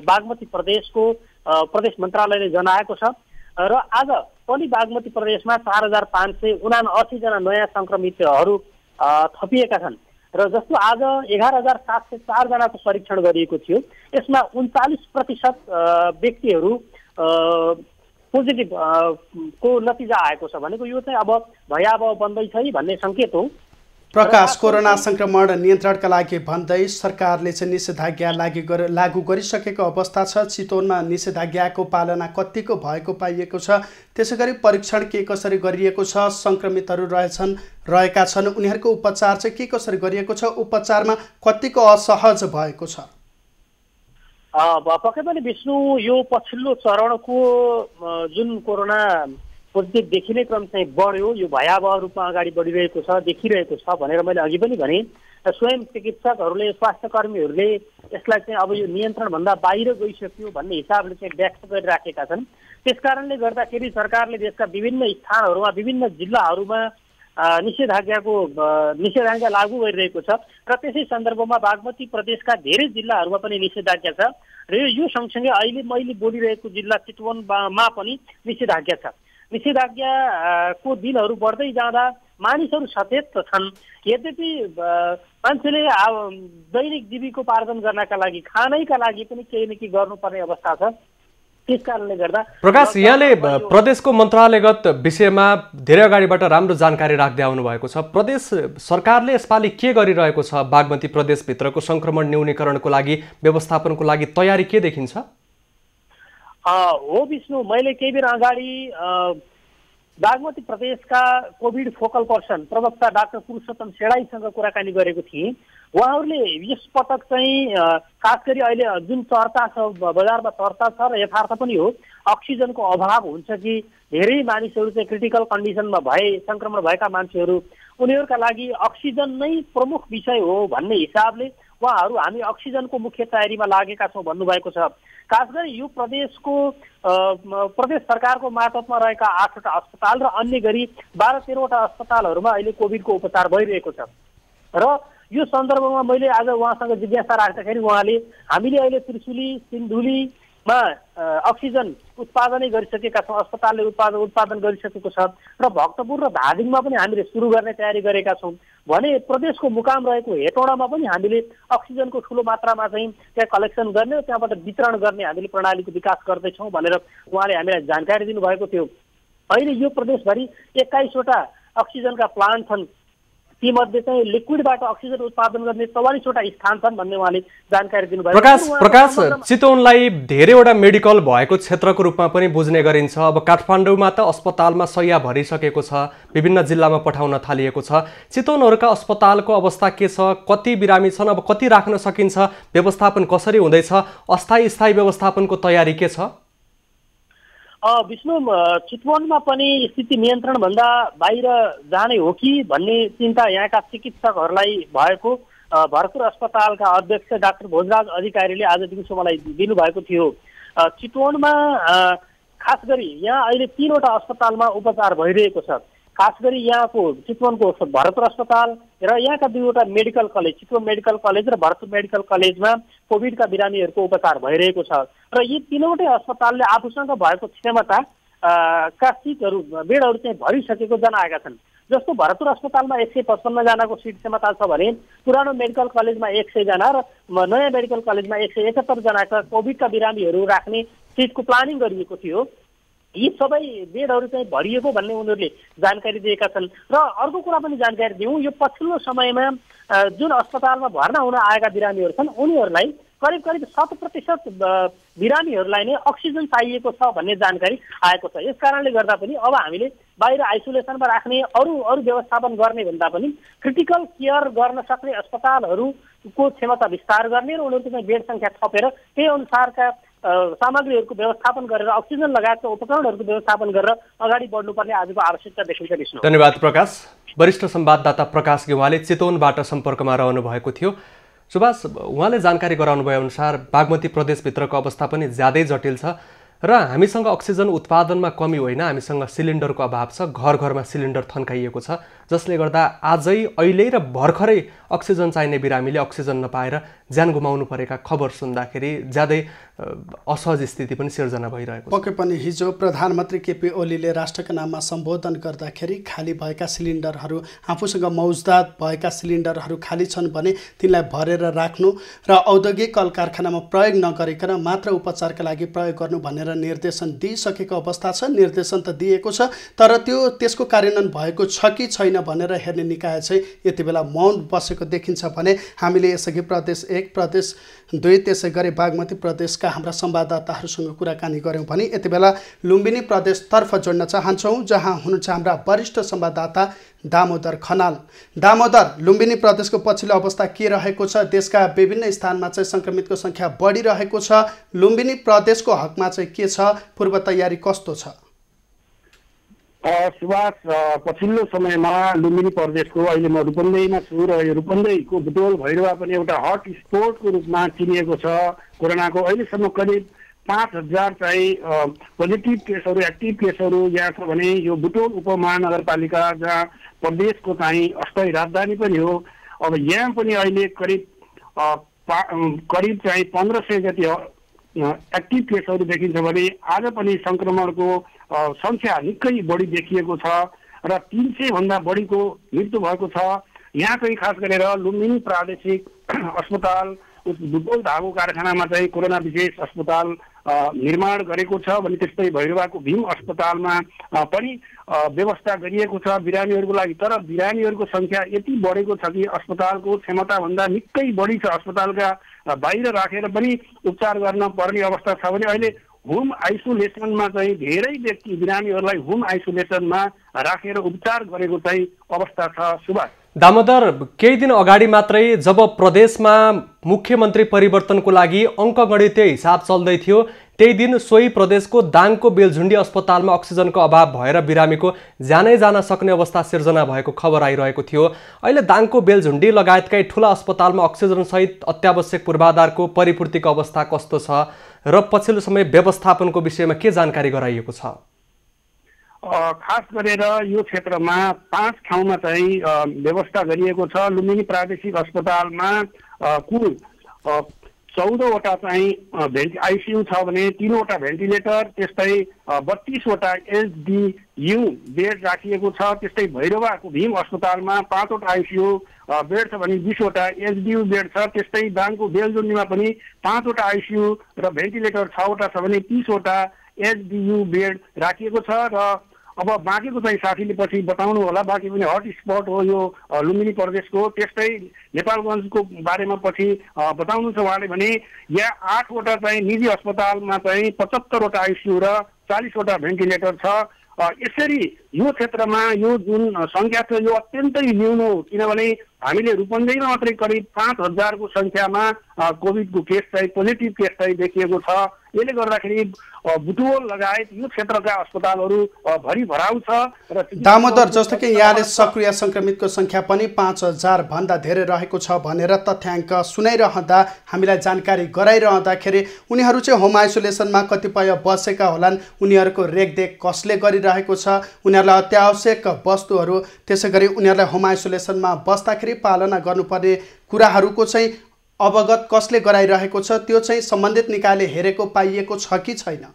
S6: बागमती प्रदेशको प्रदेश मन्त्रालयले जनाएको छ र आज पनि बागमती प्रदेशमा 4,579 जना नयाँ सङ्क्रमितहरू थपिएका छन् र जस्तो आज 11,704 जनाको परीक्षण गरिएको थियो। यसमा 39% व्यक्तिहरू पोजिटिभ को नतिजा आएको छ भनेको यो चाहिँ अब भयावह बन्दैछ भन्ने सङ्केत हो।
S1: प्रकाश, कोरोना सङ्क्रमण नियन्त्रणका लागि भन्दै सरकारले चाहिँ निषेधाज्ञा लागू गरिसकेको अवस्था छ। चितवनमा निषेधाज्ञाको पालना कतिको भएको पाइएको छ? त्यसै गरी परीक्षण के कसरी गरिएको छ? सङ्क्रमितहरू रहेका छन्, उनीहरूको उपचार चाहिँ के कसरी गरिएको छ? उपचारमा कतिको असहज भएको छ?
S6: पक्कै पनि विष्णु, यो पछिल्लो चरणको जुन कोरोना पोजिटिभ देखिने क्रम चाहिँ बढ्यो, यो भयावह रूपमा अगाडि बढिरहेको छ, देखिरहेको छ भनेर मैले अघि पनि भने। स्वयं चिकित्सकहरूले, स्वास्थ्य कर्मीहरूले यसलाई चाहिँ अब यो नियन्त्रणभन्दा बाहिर गइसक्यो भन्ने हिसाबले चाहिँ व्यक्त गरिराखेका छन्। त्यसकारणले गर्दाखेरि सरकारले देशका विभिन्न स्थानहरूमा, विभिन्न जिल्लाहरूमा निषेधाज्ञा लागू गरिरहेको छ र त्यसै सन्दर्भमा बागमती प्रदेशका धेरै जिल्लाहरूमा पनि निषेधाज्ञा छ र यो सँगसँगै अहिले मैले बोलिरहेको जिल्ला चितवनमा पनि निषेधाज्ञा छ। निषेधाज्ञाको दिनहरू बढ्दै जाँदा मानिसहरू सचेत छन्, यद्यपि मान्छेले दैनिक जीविकोपार्जन गर्नका लागि, खानैका लागि पनि केही न केही गर्नुपर्ने अवस्था छ। त्यस कारणले गर्दा
S2: प्रकाश, यहाँले प्रदेशको मन्त्रालयगत विषयमा धेरै अगाडिबाट राम्रो जानकारी राख्दै आउनु भएको छ। प्रदेश सरकारले यसपालि के गरिरहेको छ? बागमती प्रदेशभित्रको सङ्क्रमण न्यूनीकरणको लागि, व्यवस्थापनको लागि तयारी के देखिन्छ?
S6: हो विष्णु, मैले केही बेर अगाडि बागमती प्रदेशका कोभिड फोकल पर्सन प्रवक्ता डाक्टर पुरुषोत्तम शेडाईसँग कुराकानी गरेको थिएँ। उहाँहरूले यस पटक चाहिँ खास गरी अहिले जुन चर्चा छ, बजारमा चर्चा छ र यथार्थ पनि हो, अक्सिजनको अभाव हुन्छ कि धेरै मानिसहरू चाहिँ क्रिटिकल कन्डिसनमा भए, सङ्क्रमण भएका मान्छेहरू, उनीहरूका लागि अक्सिजन नै प्रमुख विषय हो भन्ने हिसाबले उहाँहरू हामी अक्सिजनको मुख्य तयारीमा लागेका छौँ भन्नुभएको छ। खास गरी यो प्रदेश सरकारको मार्फतमा रहेका 8वटा अस्पताल र अन्य गरी 12-13वटा अस्पतालहरूमा अहिले कोभिडको उपचार भइरहेको छ र यो सन्दर्भमा मैले आज उहाँसँग जिज्ञासा राख्दाखेरि उहाँले हामीले अहिले त्रिशुली, सिन्धुलीमा अक्सिजन उत्पादनै गरिसकेका छौँ, अस्पतालले उत्पादन गरिसकेको छ र भक्तपुर र धादिङमा पनि हामीले सुरु गर्ने तयारी गरेका छौँ भने प्रदेशको मुकाम रहेको हेटौँडामा पनि हामीले अक्सिजनको ठुलो मात्रामा चाहिँ त्यहाँ कलेक्सन गर्ने र त्यहाँबाट वितरण गर्ने हामीले प्रणालीको विकास गर्दैछौँ भनेर उहाँले हामीलाई जानकारी दिनुभएको थियो। अहिले यो प्रदेशभरि 21वटा अक्सिजनका प्लान्ट छन्। तीमध्ये चाहिँ लिक्विडबाट अक्सिजन उत्पादन गर्ने 44वटा स्थान छन् भन्ने उहाँले जानकारी दिनुभयो।
S2: प्रकाश चितवनलाई धेरैवटा मेडिकल भएको क्षेत्रको रूपमा पनि बुझ्ने गरिन्छ। अब काठमाडौँमा त अस्पतालमा शैय्या भरिसकेको छ, विभिन्न जिल्लामा पठाउन थालिएको छ। चितवनहरूका अस्पतालको अवस्था के छ? कति बिरामी छन्? अब कति राख्न सकिन्छ? व्यवस्थापन कसरी हुँदैछ? अस्थायी स्थायी व्यवस्थापनको तयारी के छ?
S6: विष्णु, चितवनमा पनि स्थिति नियन्त्रणभन्दा बाहिर जाने हो कि भन्ने चिन्ता यहाँका चिकित्सकहरूलाई भएको भरतपुर अस्पतालका अध्यक्ष डाक्टर भोजराज अधिकारीले आज दिउँसो मलाई दिनुभएको थियो। चितवनमा खास गरी यहाँ अहिले 3वटा अस्पतालमा उपचार भइरहेको छ। खास गरी यहाँको चितवनको भरतपुर अस्पताल र यहाँका 2वटा medical college, Chitwan medical college र भरतपुर मेडिकल कलेजमा कोभिडका बिरामीहरूको उपचार भइरहेको छ र यी 3वटै अस्पतालले आफूसँग भएको क्षमता का सिटहरू बेडहरू चाहिँ भरिसकेको जनाएका छन्। जस्तो भरतपुर अस्पतालमा 155 जनाको सिट क्षमता छ भने पुरानो मेडिकल कलेजमा 100 जना र नयाँ मेडिकल कलेजमा 171 जनाका कोभिडका बिरामीहरू राख्ने सिटको प्लानिङ गरिएको थियो। यी सबै बेडहरू चाहिँ भरिएको भन्ने उनीहरूले जानकारी दिएका छन्। र अर्को कुरा पनि जानकारी दिउँ, यो पछिल्लो समयमा जुन अस्पतालमा भर्ना हुन आएका बिरामीहरू छन् उनीहरूलाई करिब 100% बिरामीहरूलाई नै अक्सिजन चाहिएको छ भन्ने जानकारी आएको छ। यस कारणले गर्दा पनि अब हामीले बाहिर आइसोलेसनमा राख्ने अरू व्यवस्थापन गर्ने भन्दा पनि क्रिटिकल केयर गर्न सक्ने अस्पतालहरूको क्षमता विस्तार गर्ने र उनीहरूको चाहिँ बेड सङ्ख्या थपेर त्यही अनुसारका सामग्रीहरूको व्यवस्थापन गरेर अक्सिजन लगायतका उपकरणहरूको व्यवस्थापन गरेर अगाडि बढ्नुपर्ने आजको आवश्यकता देखिन्छ। विष्णु,
S2: धन्यवाद प्रकाश। वरिष्ठ संवाददाता प्रकाश गेवाले चितवनबाट सम्पर्कमा रहनु भएको थियो। सुभाष, उहाँले जानकारी गराउनु भए अनुसार बागमती प्रदेशभित्रको अवस्था पनि ज्यादै जटिल छ र हामीसँग अक्सिजन उत्पादनमा कमी होइन, हामीसँग सिलिन्डरको अभाव छ। घर घरमा सिलिन्डर थन्काइएको छ, जसले गर्दा आजै अहिले र भर्खरै अक्सिजन चाहिने बिरामीले अक्सिजन नपाएर ज्यान गुमाउनु परेका खबर सुन्दाखेरि ज्यादै असहज स्थिति पनि सिर्जना भइरहेको छ।
S1: पक्कै पनि हिजो प्रधानमन्त्री केपी ओलीले राष्ट्रका नाममा सम्बोधन गर्दाखेरि खाली भएका सिलिन्डरहरू, आफूसँग मौजदात भएका सिलिन्डरहरू खाली छन् भने तिनलाई भरेर राख्नु र औद्योगिक कल कारखानामा प्रयोग नगरिकन मात्र उपचारका लागि प्रयोग गर्नु भनेर निर्देशन दिइसकेको अवस्था छ। निर्देशन त दिएको छ, तर त्यसको कार्यान्वयन भएको छ कि छैन भनेर हेर्ने निकाय चाहिँ यति बेला मौन बसेको देखिन्छ भने हामीले यसअघि प्रदेश 1, प्रदेश 2 त्यसै गरी बागमती प्रदेशका हाम्रा संवाददाताहरूसँग कुराकानी गऱ्यौँ भने यति बेला लुम्बिनी प्रदेशतर्फ जोड्न चाहन्छौँ, जहाँ हुनुहुन्छ हाम्रा वरिष्ठ संवाददाता दामोदर खनाल। दामोदर, लुम्बिनी प्रदेशको पछिल्लो अवस्था के रहेको छ? देशका विभिन्न स्थानमा चाहिँ सङ्क्रमितको सङ्ख्या बढिरहेको छ। लुम्बिनी प्रदेशको हकमा चाहिँ के छ? पूर्व तयारी कस्तो छ?
S5: सुभाष, पछिल्लो समयमा लुम्बिनी प्रदेशको अहिले म रूपन्देहीमा छु र यो रूपन्देहीको बुटोल भैरवा पनि एउटा हट स्पोटको रूपमा चिनिएको छ। कोरोनाको अहिलेसम्म करिब 5000 चाहिँ पोजिटिभ केसहरू, एक्टिभ केसहरू यहाँ छ भने यो बुटोल उपमहानगरपालिका जहाँ प्रदेशको चाहिँ अस्थायी राजधानी पनि हो, अब यहाँ पनि अहिले करिब चाहिँ 1500 जति एक्टिभ केसहरू देखिन्छ भने आज पनि सङ्क्रमणको सङ्ख्या निकै बढी देखिएको छ र 300 भन्दा बढीको मृत्यु भएको छ। यहाँ चाहिँ खास गरेर लुम्बिनी प्रादेशिक अस्पताल बुटोल धागो कारखानामा चाहिँ कोरोना विशेष अस्पताल निर्माण गरेको छ भने त्यस्तै भैरवाको भीम अस्पतालमा पनि व्यवस्था गरिएको छ बिरामीहरूको लागि। तर बिरामीहरूको सङ्ख्या यति बढेको छ कि अस्पतालको क्षमताभन्दा निकै बढी छ। अस्पतालका बाहिर राखेर पनि उपचार गर्न पर्ने अवस्था छ भने अहिले होम आइसोलेसनमा चाहिँ धेरै व्यक्ति बिरामीहरूलाई होम आइसोलेसनमा राखेर उपचार गरेको चाहिँ अवस्था छ। सुभाष,
S2: दामोदर, केही दिन अगाडि मात्रै जब प्रदेशमा मुख्यमन्त्री परिवर्तनको लागि अङ्कगणितीय हिसाब चल्दै थियो, त्यही दिन सोही प्रदेशको दाङको बेलझुन्डी अस्पतालमा अक्सिजनको अभाव भएर बिरामीको ज्यानै जान सक्ने अवस्था सिर्जना भएको खबर आइरहेको थियो। अहिले दाङको बेलझुन्डी लगायतकै ठुला अस्पतालमा अक्सिजनसहित अत्यावश्यक पूर्वाधारको परिपूर्तिको अवस्था कस्तो छ र पछिल्लो समय व्यवस्थापनको विषयमा के जानकारी गराइएको छ?
S5: खास गरेर यो क्षेत्रमा 5 ठाउँमा चाहिँ व्यवस्था गरिएको छ। लुम्बिनी प्रादेशिक अस्पतालमा कुल 14वटा चाहिँ आइसियु छ भने 3वटा भेन्टिलेटर, त्यस्तै 32वटा एचडियु बेड राखिएको छ। त्यस्तै भैरवाको भीम अस्पतालमा 5वटा आइसियु बेड छ भने 20वटा एचडियु बेड छ। त्यस्तै दाङको बेलजुन्डीमा पनि 5वटा आइसियु र भेन्टिलेटर 6वटा छ भने 30वटा एचडियु बेड राखिएको छ। र
S4: अब बाँकीको चाहिँ साथीले पछि बताउनु होला, बाँकी पनि हट स्पट हो यो लुम्बिनी प्रदेशको। त्यस्तै नेपालगञ्जको बारेमा पछि बताउनु छ उहाँले भने यहाँ 8वटा चाहिँ निजी अस्पतालमा चाहिँ 75वटा आइसियू र 40वटा भेन्टिलेटर छ। यसरी यो क्षेत्रमा यो जुन सङ्ख्या छ यो अत्यन्तै न्यून हो, किनभने हामीले रूपन्देहीमा मात्रै करिब 5000को सङ्ख्यामा कोभिडको केस चाहिँ पोजिटिभ केस चाहिँ देखिएको छ। यसले गर्दाखेरि बुटवल लगायत यो क्षेत्रका अस्पतालहरू भरिभराउ छ। र
S1: दामोदर, जस्तो कि यहाँले सक्रिय सङ्क्रमितको सङ्ख्या पनि 5000 भन्दा धेरै रहेको छ भनेर तथ्याङ्क सुनाइरहँदा, हामीलाई जानकारी गराइरहँदाखेरि उनीहरू चाहिँ होम आइसोलेसनमा कतिपय बसेका होलान्, उनीहरूको रेखदेख कसले गरिरहेको छ, उनीहरूलाई अत्यावश्यक वस्तुहरू, त्यसै गरी उनीहरूलाई होम आइसोलेसनमा बस्दाखेरि पालना गर्नुपर्ने कुराहरूको चाहिँ अवगत कसले गराइरहेको छ, त्यो चाहिँ सम्बन्धित निकायले हेरेको पाइएको छ कि छैन?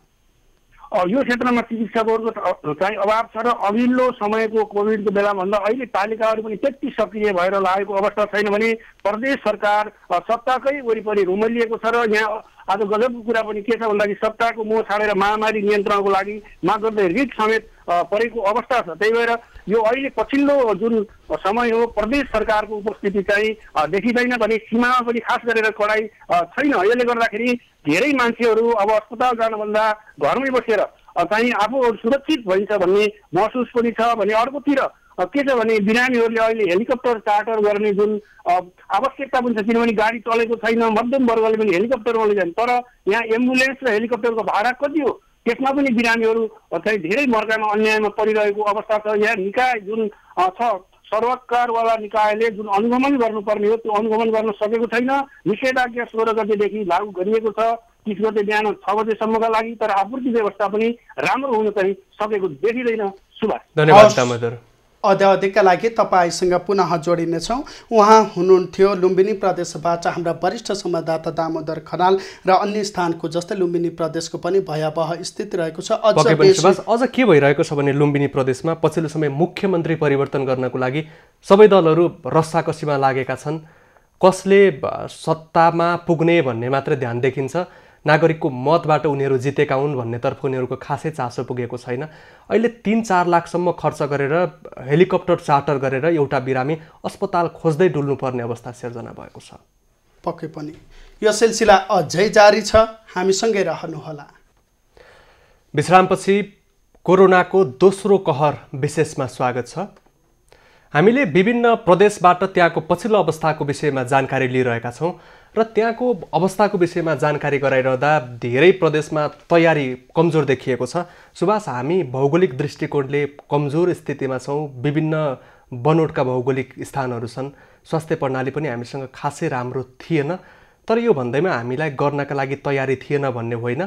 S4: यो क्षेत्रमा चिकित्सकहरूको चाहिँ अभाव छ र अघिल्लो समयको कोभिडको बेलाभन्दा अहिले पालिकाहरू पनि त्यति सक्रिय भएर लागेको अवस्था छैन भने प्रदेश सरकार सत्ताकै वरिपरि रुमलिएको छ। र यहाँ आज गजबको कुरा पनि के छ भन्दाखेरि सत्ताको मोह छाडेर महामारी नियन्त्रणको लागि माग गर्दै रिट समेत परेको अवस्था छ। त्यही भएर यो अहिले पछिल्लो जुन समय हो प्रदेश सरकारको उपस्थिति चाहिँ देखिँदैन भने सीमामा पनि खास गरेर कडाइ छैन। यसले गर्दाखेरि धेरै मान्छेहरू अब अस्पताल जानुभन्दा घरमै बसेर चाहिँ आफूहरू सुरक्षित भइन्छ भन्ने महसुस पनि छ भने अर्कोतिर के छ भने बिरामीहरूले अहिले हेलिकप्टर चार्टर गर्ने जुन आवश्यकता पनि छ, किनभने गाडी चलेको छैन, मध्यम वर्गले पनि हेलिकप्टरमा लैजान्। तर यहाँ एम्बुलेन्स र हेलिकप्टरको भाडा कति हो, त्यसमा पनि बिरामीहरू चाहिँ धेरै मर्कामा अन्यायमा परिरहेको अवस्था छ। यहाँ निकाय जुन छ सरकारवाला निकायले जुन अनुगमन गर्नुपर्ने हो त्यो अनुगमन गर्न सकेको छैन। निषेधाज्ञा 16 गतेदेखि लागू गरिएको छ, 30 गते बिहान 6 बजेसम्मका लागि, तर आपूर्ति व्यवस्था पनि राम्रो हुन चाहिँ सकेको देखिँदैन। सुभाष,
S2: धन्यवाद दामोदर।
S1: अध्यावधिकका लागि तपाईँसँग पुनः जोडिनेछौँ। उहाँ हुनुहुन्थ्यो लुम्बिनी प्रदेशबाट हाम्रा वरिष्ठ संवाददाता दामोदर खनाल र अन्य स्थानको जस्तै लुम्बिनी प्रदेशको पनि भयावह स्थिति रहेको छ।
S2: अझ के भइरहेको छ भने लुम्बिनी प्रदेशमा पछिल्लो समय मुख्यमन्त्री परिवर्तन गर्नको लागि सबै दलहरू रस्साकसीमा लागेका छन्। कसले सत्तामा पुग्ने भन्ने मात्रै ध्यान देखिन्छ, नागरिकको मतबाट उनीहरू जितेका हुन् भन्नेतर्फ उनीहरूको खासै चासो पुगेको छैन। अहिले 3-4 लाखसम्म खर्च गरेर हेलिकप्टर चार्टर गरेर एउटा बिरामी अस्पताल खोज्दै डुल्नुपर्ने अवस्था सिर्जना भएको छ।
S1: पक्कै पनि यो सिलसिला अझै जारी छ, हामीसँगै रहनुहोला।
S2: विश्रामपछि कोरोनाको दोस्रो कहर विशेषमा स्वागत छ। हामीले विभिन्न प्रदेशबाट त्यहाँको पछिल्लो अवस्थाको विषयमा जानकारी लिइरहेका छौँ र त्यहाँको अवस्थाको विषयमा जानकारी गराइरहँदा धेरै प्रदेशमा तयारी कमजोर देखिएको छ। सुभाष, हामी भौगोलिक दृष्टिकोणले कमजोर स्थितिमा छौँ, विभिन्न बनोटका भौगोलिक स्थानहरू छन्, स्वास्थ्य प्रणाली पनि हामीसँग खासै राम्रो थिएन। तर यो भन्दैमा हामीलाई गर्नका लागि तयारी थिएन भन्ने होइन।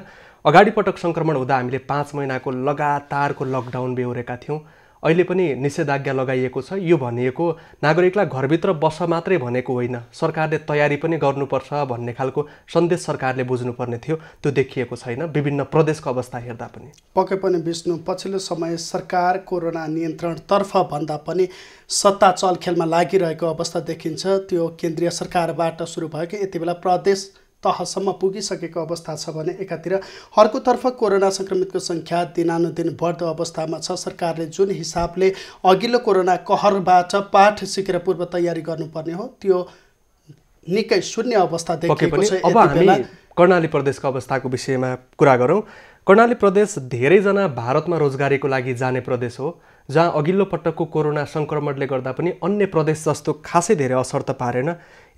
S2: अगाडि पटक सङ्क्रमण हुँदा हामीले 5 महिनाको लगातारको लकडाउन बेहोरेका थियौँ। अहिले पनि निषेधाज्ञा लगाइएको छ। यो भनिएको नागरिकलाई घरभित्र बस मात्रै भनेको होइन, सरकारले तयारी पनि गर्नुपर्छ भन्ने खालको सन्देश सरकारले बुझ्नुपर्ने थियो, त्यो देखिएको छैन विभिन्न प्रदेशको अवस्था हेर्दा पनि।
S1: पक्कै पनि विष्णु, पछिल्लो समय सरकार कोरोना नियन्त्रणतर्फ भन्दा पनि सत्ता चलखेलमा लागिरहेको अवस्था देखिन्छ। त्यो केन्द्रीय सरकारबाट सुरु भएको यति बेला प्रदेश तहसम्म पुगिसकेको अवस्था छ भने एकातिर अर्कोतर्फ कोरोना सङ्क्रमितको सङ्ख्या दिनानुदिन बढ्दो अवस्थामा छ। सरकारले जुन हिसाबले अघिल्लो कोरोना कहरबाट पाठ सिकेर पूर्व तयारी गर्नुपर्ने हो त्यो निकै शून्य अवस्था देखिएको छ।
S2: अब हामी कर्णाली प्रदेशको अवस्थाको विषयमा कुरा गरौँ। कर्णाली प्रदेश धेरैजना भारतमा रोजगारीको लागि जाने प्रदेश हो, जहाँ अघिल्लो पटकको कोरोना सङ्क्रमणले गर्दा पनि अन्य प्रदेश जस्तो खासै धेरै असर त पारेन।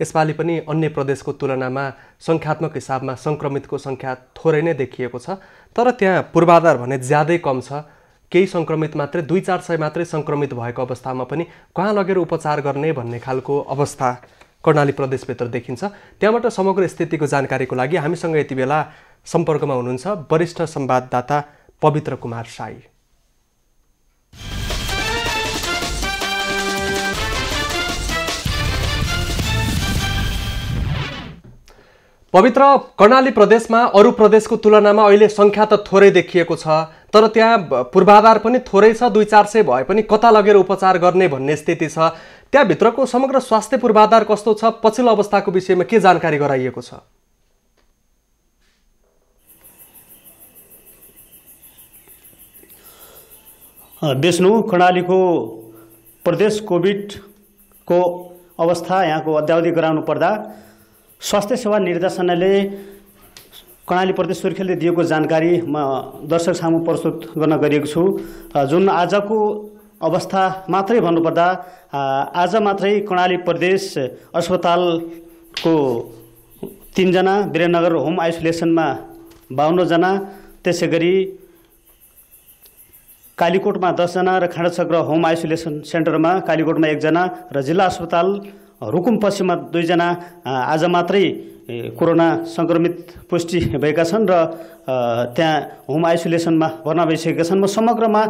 S2: यसपालि पनि अन्य प्रदेशको तुलनामा सङ्ख्यात्मक हिसाबमा सङ्क्रमितको सङ्ख्या थोरै नै देखिएको छ। तर त्यहाँ पूर्वाधार भने ज्यादै कम छ। केही सङ्क्रमित मात्रै 200-400 मात्रै सङ्क्रमित भएको अवस्थामा पनि कहाँ लगेर उपचार गर्ने भन्ने खालको अवस्था कर्णाली प्रदेशभित्र देखिन्छ। त्यहाँबाट समग्र स्थितिको जानकारीको लागि हामीसँग यति बेला सम्पर्कमा हुनुहुन्छ वरिष्ठ संवाददाता पवित्र कुमार साई। पवित्र, कर्णाली प्रदेशमा अरू प्रदेशको तुलनामा अहिले सङ्ख्या त थोरै देखिएको छ, तर त्यहाँ पूर्वाधार पनि थोरै छ। 200-400 भए पनि कता लगेर उपचार गर्ने भन्ने स्थिति छ। त्यहाँभित्रको समग्र स्वास्थ्य पूर्वाधार कस्तो छ, पछिल्लो अवस्थाको विषयमा के जानकारी गराइएको छ?
S7: विष्णु कर्णालीको प्रदेश कोभिडको अवस्था यहाँको अद्यावधि गराउनु पर्दा स्वास्थ्य सेवा निर्देशनालयले कर्णाली प्रदेश सुर्खेतले दिएको जानकारी म दर्शक सामु प्रस्तुत गर्न गरिएको छु। जुन आजको अवस्था मात्रै भन्नुपर्दा आज मात्रै कर्णाली प्रदेश अस्पतालको 3 जना, वीरेन्द्रनगर होम आइसोलेसनमा 52 जना, त्यसैगरी कालीकोटमा 10 जना र खाँडाचक्र होम आइसोलेसन सेन्टरमा कालीकोटमा 1 जना र जिल्ला अस्पताल रुकुम पश्चिममा 2 जना आज मात्रै कोरोना संक्रमित पुष्टि भएका छन् र त्यहाँ होम आइसोलेसनमा भर्ना भइसकेका छन्। म समग्रमा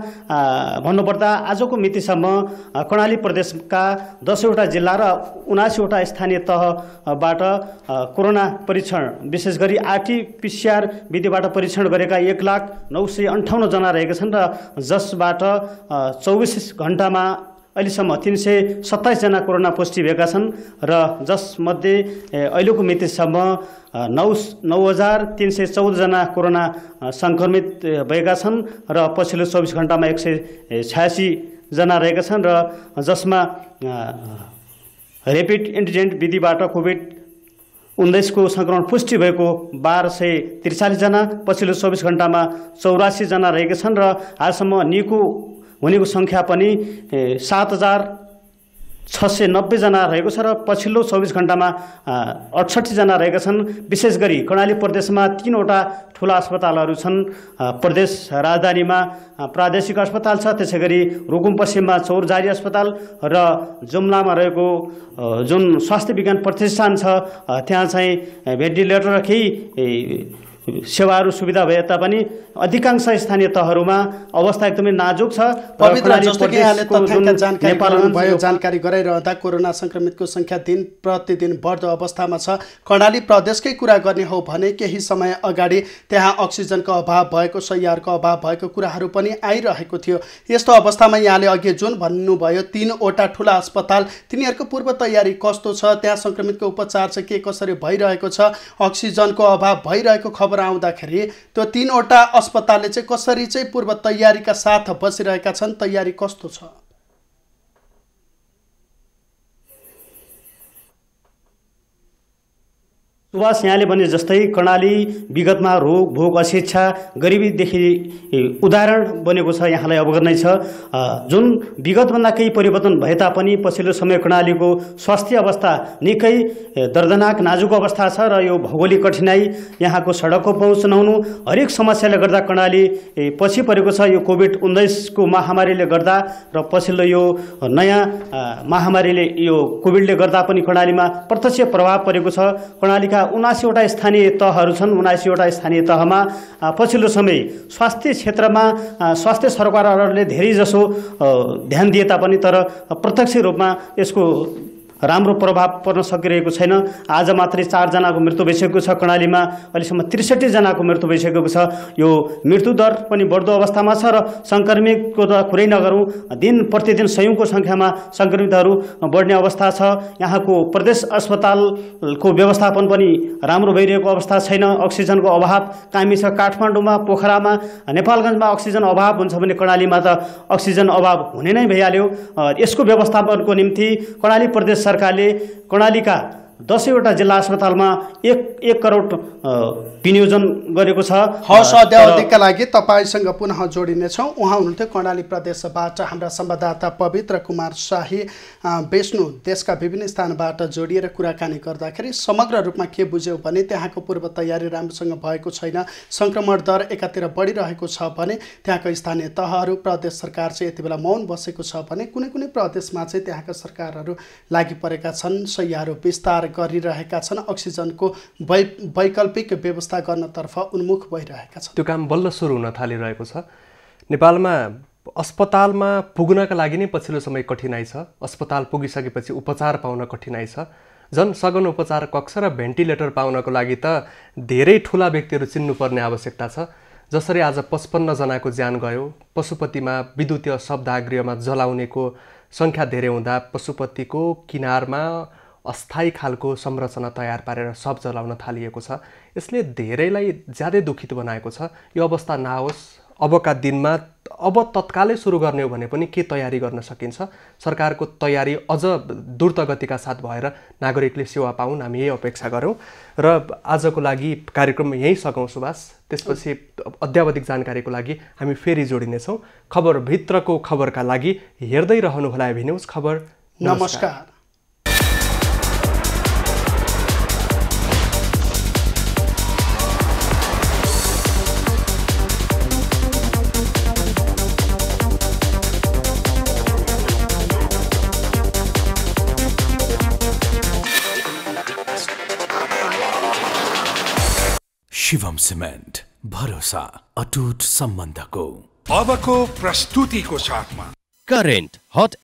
S7: भन्नुपर्दा आजको मितिसम्म कर्णाली प्रदेशका 10 वटा जिल्ला र 79 वटा स्थानीय तहबाट कोरोना परीक्षण विशेष गरी आरटी-पीसीआर विधिबाट परीक्षण गरेका 1,0958 जना रहेका छन् र जसबाट 24 घण्टामा अहिलेसम्म 327 जना कोरोना पुष्टि भएका छन् र जसमध्ये अहिलेको मितिसम्म 9,314 जना कोरोना संक्रमित भएका छन् र पछिल्लो 24 घण्टामा 186 जना रहेका छन् र जसमा ऱ्यापिड एन्टिजेन विधिबाट कोभिड-19 को संक्रमण पुष्टि भएको 1243 जना, पछिल्लो 24 घण्टामा 84 जना रहेका छन् र आजसम्म निको हुनेको सङ्ख्या पनि 7,690 जना रहेको छ र पछिल्लो 24 घण्टामा 68 जना रहेका छन्। विशेष गरी कर्णाली प्रदेशमा 3 वटा ठुला अस्पतालहरू छन्। प्रदेश राजधानीमा प्रादेशिक अस्पताल छ, त्यसैगरी रुकुम पश्चिममा चौरजारी अस्पताल र जुम्लामा रहेको जुन स्वास्थ्य विज्ञान प्रतिष्ठान छ त्यहाँ चाहिँ भेन्टिलेटर र केही सेवाहरू सुविधा भए तापनि अधिकांश स्थानीय तहहरूमा अवस्था एकदमै नाजुक छ।
S1: पवित्र जस्तो कि यहाँले जानकारी गराइरहँदा कोरोना संक्रमितको संख्या दिन प्रतिदिन बढ्दो अवस्थामा छ। कर्णाली प्रदेशकै कुरा गर्ने हो भने केही समय अगाडि त्यहाँ अक्सिजनको अभाव भएको, शय्याहरूको अभाव भएको कुराहरू पनि आइरहेको थियो। यस्तो अवस्थामा यहाँले अघि जुन भन्नुभयो 3 वटा ठुला अस्पताल, तिनीहरूको पूर्व तयारी कस्तो छ, त्यहाँ संक्रमितको उपचार चाहिँ के कसरी भइरहेको छ, अक्सिजनको अभाव भइरहेको खबर आउँदाखेरि त्यो 3 वटा अस्पतालले चाहिँ कसरी चाहिँ पूर्व तयारीका साथ बसिरहेका छन्, तयारी कस्तो छ?
S7: सुभाष, यहाँले भने जस्तै कर्णाली विगतमा रोग भोग अशिक्षा गरिबीदेखि उदाहरण बनेको छ, यहाँलाई अवगत नै छ। जुन विगतभन्दा केही परिवर्तन भए तापनि पछिल्लो समय कर्णालीको स्वास्थ्य अवस्था निकै दर्दनाक नाजुक अवस्था छ र यो भौगोलिक कठिनाई, यहाँको सडकको पहुँच नहुनु, हरेक समस्याले गर्दा कर्णाली पछि परेको छ। यो कोभिड-19 को महामारीले गर्दा र पछिल्लो यो नयाँ महामारीले यो कोभिडले गर्दा पनि कर्णालीमा प्रत्यक्ष प्रभाव परेको छ। कर्णालीका 79 वटा स्थानीय तहहरू छन्। 79 वटा स्थानीय तहमा पछिल्लो समय स्वास्थ्य क्षेत्रमा स्वास्थ्य सरकारहरूले धेरै जसो ध्यान दिए तापनि तर प्रत्यक्ष रूपमा यसको राम्रो प्रभाव पर्न सकिरहेको छैन। आज मात्रै 4 जनाको मृत्यु भइसकेको छ। कर्णालीमा अहिलेसम्म 63 जनाको मृत्यु भइसकेको छ। यो मृत्यु दर पनि बढ्दो अवस्थामा छ र संक्रमितको त कुरै नगरौँ, दिन प्रतिदिन सयौंको संख्यामा संक्रमितहरू बढ्ने अवस्था छ। यहाँको प्रदेश अस्पतालको व्यवस्थापन पनि राम्रो भइरहेको अवस्था छैन। अक्सिजनको अभाव कामी छ। काठमाडौँमा, पोखरामा, नेपालगञ्जमा अक्सिजन अभाव हुन्छ भने कर्णालीमा त अक्सिजन अभाव हुने नै भइहाल्यो। यसको व्यवस्थापनको निम्ति कर्णाली प्रदेश सरकारले कर्णालीका 10 वटा जिल्ला अस्पतालमा 1 करोड विनियोजन गरेको छ।
S1: हवस्, अध्यावधिका लागि तपाईसँग पुनः जोडिनेछौँ। उहाँ हुनुहुन्थ्यो कर्णाली प्रदेशबाट हाम्रा संवाददाता पवित्र कुमार शाही। विष्णु, देशका विभिन्न स्थानबाट जोडिएर कुराकानी गर्दाखेरि समग्र रूपमा के बुझ्यौ भने त्यहाँको पूर्व तयारी राम्रोसँग भएको छैन, संक्रमण दर एकातिर बढिरहेको छ भने त्यहाँका स्थानीय तहहरू, प्रदेश सरकार चाहिँ यति बेला मौन बसेको छ भने कुनै कुनै प्रदेशमा चाहिँ त्यहाँका सरकारहरू लागि परेका छन्, शय्याहरू विस्तार गरिरहेका छन्, अक्सिजनको वैकल्पिक व्यवस्था गर्नतर्फ उन्मुख भइरहेका छन्।
S2: त्यो काम बल्ल सुरु हुन थालिरहेको छ। नेपालमा अस्पतालमा पुग्नका लागि नै पछिल्लो समय कठिनाइ छ। अस्पताल पुगिसकेपछि उपचार पाउन कठिनाइ छ। झन् सघन उपचार कक्ष र भेन्टिलेटर पाउनको लागि त धेरै ठुला व्यक्तिहरू चिन्नुपर्ने आवश्यकता छ। जसरी आज 55 जनाको ज्यान गयो, पशुपतिमा विद्युतीय शब्दागृहमा जलाउनेको सङ्ख्या धेरै हुँदा पशुपतिको किनारमा अस्थायी खालको संरचना तयार पारेर शव जलाउन थालिएको छ। यसले धेरैलाई ज्यादै दुखित बनाएको छ। यो अवस्था नआओस्, अबका दिनमा अब तत्कालै सुरु गर्ने हो भने पनि के तयारी गर्न सकिन्छ? सरकारको तयारी अझ द्रुत गतिका साथ भएर नागरिकले सेवा पाउन्, हामी यही अपेक्षा गरौँ। र आजको लागि कार्यक्रम यहीँ सकौँ सुभाष। त्यसपछि अद्यावधिक जानकारीको लागि हामी फेरि जोडिनेछौँ। खबरभित्रको खबरका लागि हेर्दै रहनुहोला एभी न्युज खबर।
S1: नमस्कार।
S8: शिवम सिमेन्ट, भरोसा अटुट सम्बन्धको।
S9: अबको प्रस्तुतिको साथमा
S10: करेन्ट हट